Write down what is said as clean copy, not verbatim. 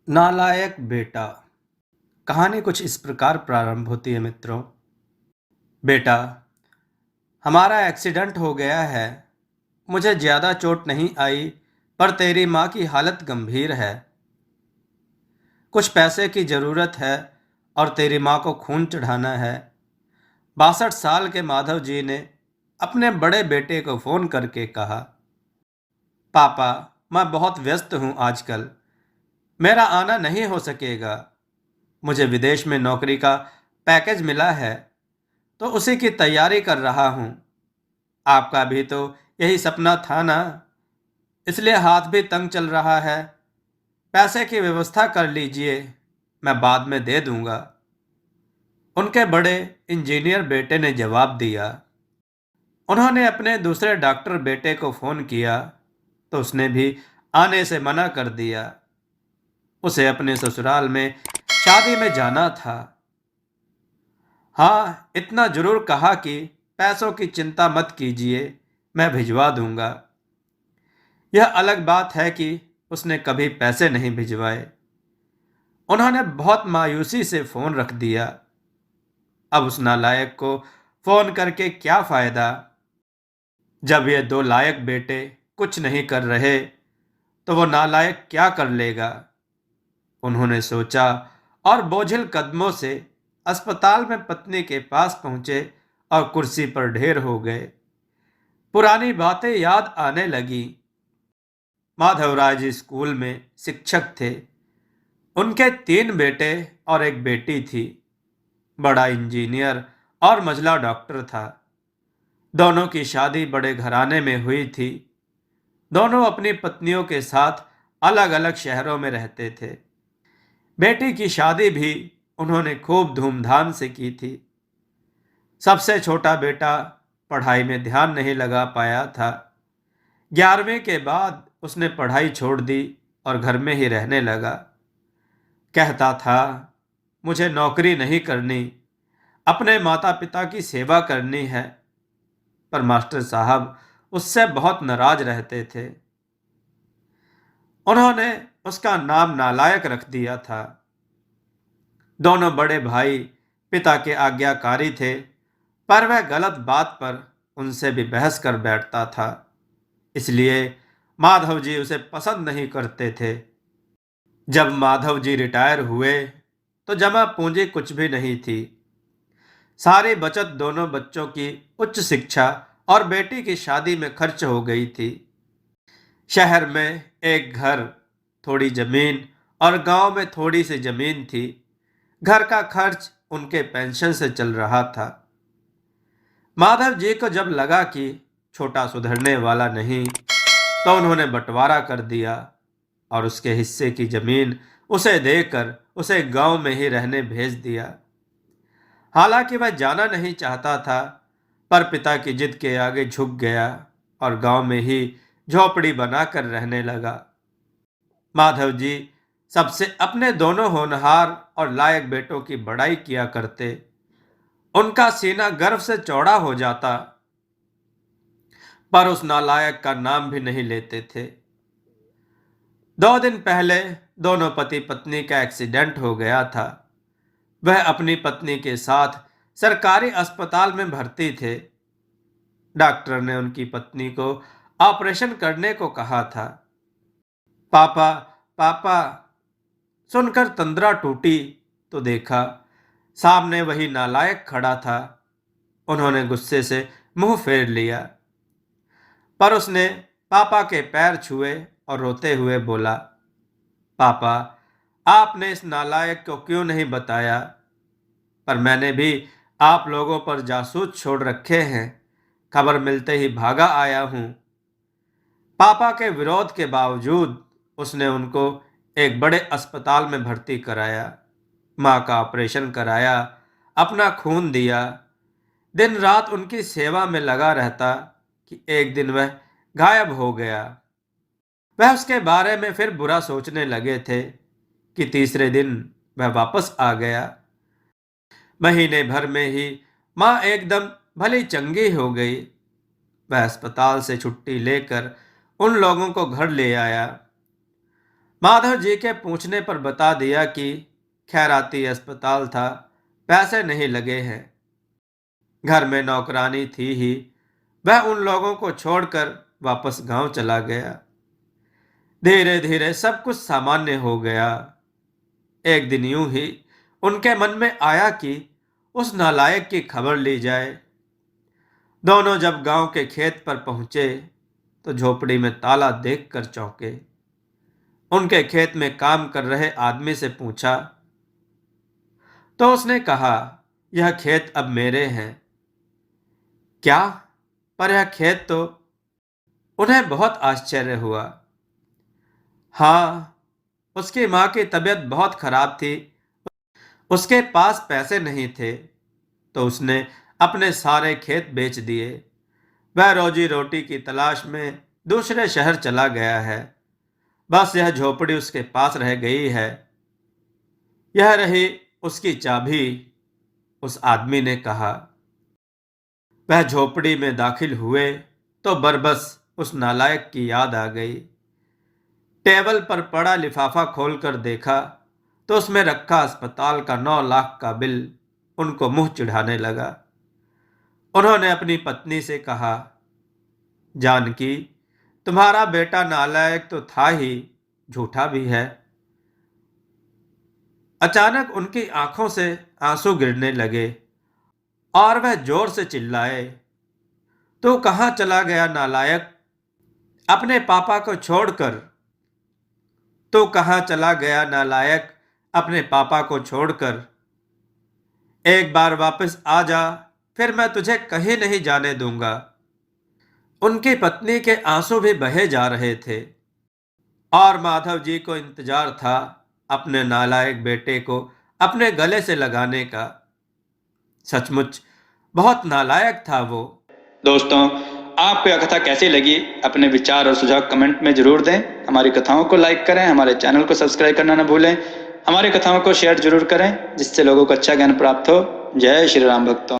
नालायक बेटा। कहानी कुछ इस प्रकार प्रारंभ होती है मित्रों। बेटा, हमारा एक्सीडेंट हो गया है। मुझे ज़्यादा चोट नहीं आई, पर तेरी माँ की हालत गंभीर है। कुछ पैसे की ज़रूरत है और तेरी माँ को खून चढ़ाना है। 62 साल के माधव जी ने अपने बड़े बेटे को फ़ोन करके कहा, पापा, मैं बहुत व्यस्त हूँ आजकल। मेरा आना नहीं हो सकेगा। मुझे विदेश में नौकरी का पैकेज मिला है, तो उसी की तैयारी कर रहा हूँ। आपका भी तो यही सपना था ना, इसलिए हाथ भी तंग चल रहा है। पैसे की व्यवस्था कर लीजिए, मैं बाद में दे दूंगा। उनके बड़े इंजीनियर बेटे ने जवाब दिया। उन्होंने अपने दूसरे डॉक्टर बेटे को फ़ोन किया, तो उसने भी आने से मना कर दिया। उसे अपने ससुराल में शादी में जाना था। हाँ, इतना जरूर कहा कि पैसों की चिंता मत कीजिए, मैं भिजवा दूंगा। यह अलग बात है कि उसने कभी पैसे नहीं भिजवाए। उन्होंने बहुत मायूसी से फोन रख दिया। अब उस नालायक को फोन करके क्या फायदा? जब ये दो लायक बेटे कुछ नहीं कर रहे, तो वो नालायक क्या कर लेगा? उन्होंने सोचा और बोझिल कदमों से अस्पताल में पत्नी के पास पहुंचे और कुर्सी पर ढेर हो गए। पुरानी बातें याद आने लगी। माधवराज स्कूल में शिक्षक थे। उनके 3 बेटे और एक बेटी थी। बड़ा इंजीनियर और मझला डॉक्टर था। दोनों की शादी बड़े घराने में हुई थी। दोनों अपनी पत्नियों के साथ अलग अलग शहरों में रहते थे। बेटी की शादी भी उन्होंने खूब धूमधाम से की थी। सबसे छोटा बेटा पढ़ाई में ध्यान नहीं लगा पाया था। 11वीं के बाद उसने पढ़ाई छोड़ दी और घर में ही रहने लगा। कहता था, मुझे नौकरी नहीं करनी, अपने माता पिता की सेवा करनी है। पर मास्टर साहब उससे बहुत नाराज रहते थे। उन्होंने उसका नाम नालायक रख दिया था। दोनों बड़े भाई पिता के आज्ञाकारी थे, पर वह गलत बात पर उनसे भी बहस कर बैठता था। इसलिए माधव जी उसे पसंद नहीं करते थे। जब माधव जी रिटायर हुए, तो जमा पूंजी कुछ भी नहीं थी। सारी बचत दोनों बच्चों की उच्च शिक्षा और बेटी की शादी में खर्च हो गई थी। शहर में एक घर, थोड़ी जमीन और गांव में थोड़ी सी जमीन थी। घर का खर्च उनके पेंशन से चल रहा था। माधव जी को जब लगा कि छोटा सुधरने वाला नहीं, तो उन्होंने बंटवारा कर दिया और उसके हिस्से की जमीन उसे देकर उसे गांव में ही रहने भेज दिया। हालांकि वह जाना नहीं चाहता था, पर पिता की जिद के आगे झुक गया और गांव में ही झोपड़ी बनाकर रहने लगा। माधव जी सबसे अपने दोनों होनहार और लायक बेटों की बड़ाई किया करते। उनका सीना गर्व से चौड़ा हो जाता, पर उस नालायक का नाम भी नहीं लेते थे। 2 दिन पहले दोनों पति पत्नी का एक्सीडेंट हो गया था। वह अपनी पत्नी के साथ सरकारी अस्पताल में भर्ती थे। डॉक्टर ने उनकी पत्नी को ऑपरेशन करने को कहा था। पापा, पापा, सुनकर तंद्रा टूटी तो देखा सामने वही नालायक खड़ा था। उन्होंने गुस्से से मुंह फेर लिया, पर उसने पापा के पैर छुए और रोते हुए बोला, पापा, आपने इस नालायक को क्यों नहीं बताया? पर मैंने भी आप लोगों पर जासूस छोड़ रखे हैं। खबर मिलते ही भागा आया हूं। पापा के विरोध के बावजूद उसने उनको एक बड़े अस्पताल में भर्ती कराया। माँ का ऑपरेशन कराया, अपना खून दिया। दिन रात उनकी सेवा में लगा रहता कि एक दिन वह गायब हो गया। वह उसके बारे में फिर बुरा सोचने लगे थे कि तीसरे दिन वह वापस आ गया। महीने भर में ही माँ एकदम भली चंगी हो गई। वह अस्पताल से छुट्टी लेकर उन लोगों को घर ले आया। माधव जी के पूछने पर बता दिया कि खैराती अस्पताल था, पैसे नहीं लगे हैं। घर में नौकरानी थी ही, वह उन लोगों को छोड़कर वापस गांव चला गया। धीरे धीरे सब कुछ सामान्य हो गया। एक दिन यूं ही उनके मन में आया कि उस नालायक की खबर ली जाए। दोनों जब गांव के खेत पर पहुंचे तो झोपड़ी में ताला देखकर चौंके। उनके खेत में काम कर रहे आदमी से पूछा तो उसने कहा, यह खेत अब मेरे हैं। क्या? पर यह खेत तो... उन्हें बहुत आश्चर्य हुआ। हाँ, उसकी मां की तबीयत बहुत खराब थी, उसके पास पैसे नहीं थे, तो उसने अपने सारे खेत बेच दिए। वह रोजी रोटी की तलाश में दूसरे शहर चला गया है। बस यह झोपड़ी उसके पास रह गई है। यह रही उसकी चाबी, उस आदमी ने कहा। वह झोपड़ी में दाखिल हुए तो बरबस उस नालायक की याद आ गई। टेबल पर पड़ा लिफाफा खोलकर देखा तो उसमें रखा अस्पताल का 9 लाख का बिल उनको मुंह चिढ़ाने लगा। उन्होंने अपनी पत्नी से कहा, जानकी, तुम्हारा बेटा नालायक तो था ही, झूठा भी है। अचानक उनकी आंखों से आंसू गिरने लगे और वह जोर से चिल्लाए, तू कहां चला गया नालायक, अपने पापा को छोड़कर? तू कहां चला गया नालायक, अपने पापा को छोड़कर? एक बार वापस आ जा, फिर मैं तुझे कहीं नहीं जाने दूंगा। उनकी पत्नी के आंसू भी बहे जा रहे थे और माधव जी को इंतजार था अपने नालायक बेटे को अपने गले से लगाने का। सचमुच बहुत नालायक था वो। दोस्तों, आपको यह कथा कैसी लगी? अपने विचार और सुझाव कमेंट में जरूर दें। हमारी कथाओं को लाइक करें, हमारे चैनल को सब्सक्राइब करना न भूलें। हमारी कथाओं को शेयर जरूर करें जिससे लोगों को अच्छा ज्ञान प्राप्त हो। जय श्री राम भक्तों।